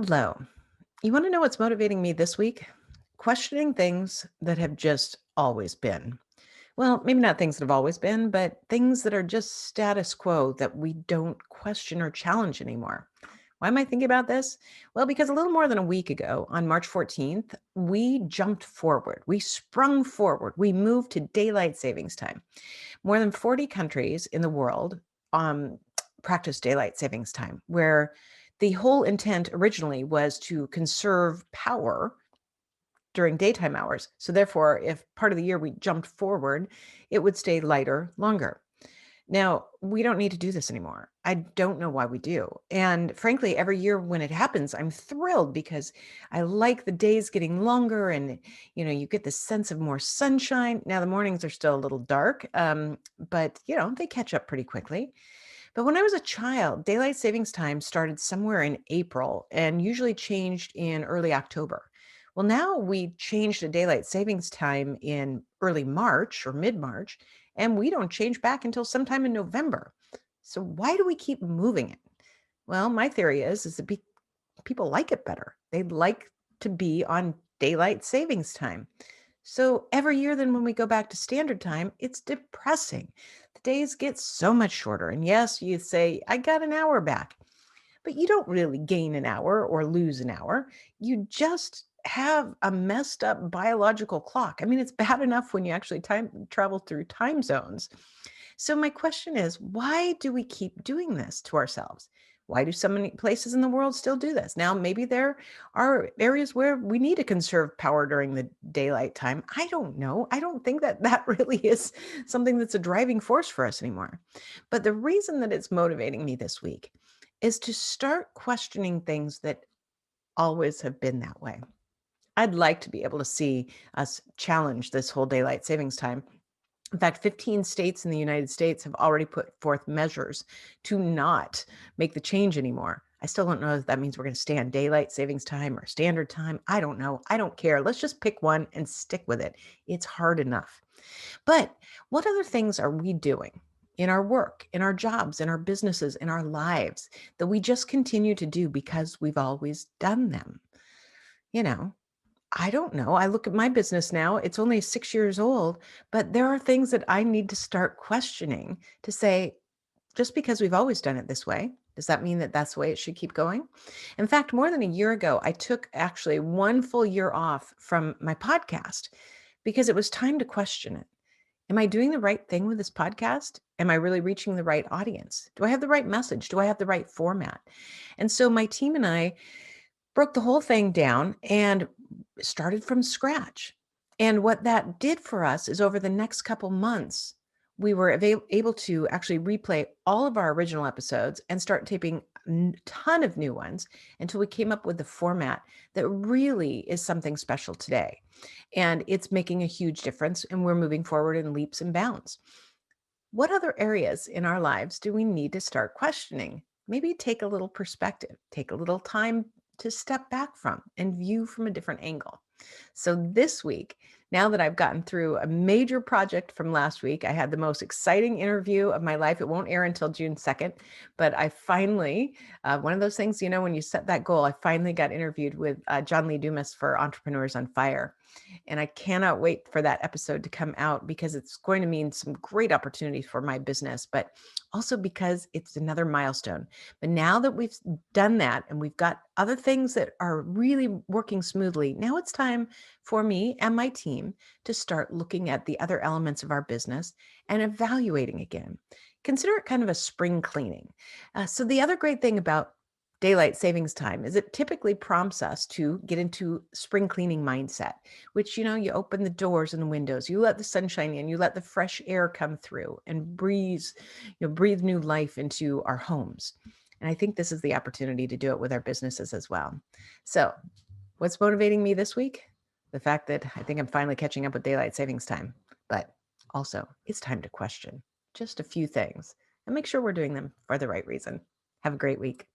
Hello. You want to know what's motivating me this week? Questioning things that have just always been. Well, maybe not things that have always been, but things that are just status quo that we don't question or challenge anymore. Why am I thinking about this? Well, because a little more than a week ago, on March 14th, we jumped forward. We sprung forward. We moved to daylight savings time. More than 40 countries in the world um, practice daylight savings time, where the whole intent originally was to conserve power during daytime hours. So, therefore, if part of the year we jumped forward, it would stay lighter longer. Now, we don't need to do this anymore. I don't know why we do. And frankly, every year when it happens, I'm thrilled because I like the days getting longer and you get this sense of more sunshine. Now the mornings are still a little dark, but they catch up pretty quickly. But when I was a child, daylight savings time started somewhere in April and usually changed in early October. Well, now we changed to daylight savings time in early March or mid March, and we don't change back until sometime in November. So why do we keep moving it? Well, my theory is that people like it better. They'd like to be on daylight savings time. So every year, then when we go back to standard time, it's depressing. The days get so much shorter. And yes, you say, I got an hour back, but you don't really gain an hour or lose an hour. You just have a messed up biological clock. I mean, it's bad enough when you actually time travel through time zones. So my question is, why do we keep doing this to ourselves? Why do so many places in the world still do this? Now, maybe there are areas where we need to conserve power during the daylight time. I don't know. I don't think that that really is something that's a driving force for us anymore. But the reason that it's motivating me this week is to start questioning things that always have been that way. I'd like to be able to see us challenge this whole daylight savings time. In fact, 15 states in the United States have already put forth measures to not make the change anymore. I still don't know if that means we're going to stay on daylight savings time or standard time. I don't know. I don't care. Let's just pick one and stick with it. It's hard enough. But what other things are we doing in our work, in our jobs, in our businesses, in our lives that we just continue to do because we've always done them? You know, I don't know. I look at my business now, it's only 6 years old, but there are things that I need to start questioning to say, just because we've always done it this way, does that mean that that's the way it should keep going? In fact, more than a year ago, I took actually 1 full year off from my podcast because it was time to question it. Am I doing the right thing with this podcast? Am I really reaching the right audience? Do I have the right message? Do I have the right format? And so my team and I broke the whole thing down and started from scratch. And what that did for us is over the next couple months, we were able to actually replay all of our original episodes and start taping a ton of new ones until we came up with the format that really is something special today. And it's making a huge difference, and we're moving forward in leaps and bounds. What other areas in our lives do we need to start questioning? Maybe take a little perspective, take a little time to step back from and view from a different angle. So this week, now that I've gotten through a major project from last week, I had the most exciting interview of my life. It won't air until June 2nd, but I finally, one of those things, when you set that goal, I finally got interviewed with John Lee Dumas for Entrepreneurs on Fire. And I cannot wait for that episode to come out because it's going to mean some great opportunities for my business, but also because it's another milestone. But now that we've done that and we've got other things that are really working smoothly, now it's time for me and my team to start looking at the other elements of our business and evaluating again. Consider it kind of a spring cleaning. So the other great thing about daylight savings time is it typically prompts us to get into spring cleaning mindset, which, you open the doors and the windows, you let the sunshine in, you let the fresh air come through and breathe new life into our homes. And I think this is the opportunity to do it with our businesses as well. So what's motivating me this week? The fact that I think I'm finally catching up with daylight savings time, but also it's time to question just a few things and make sure we're doing them for the right reason. Have a great week.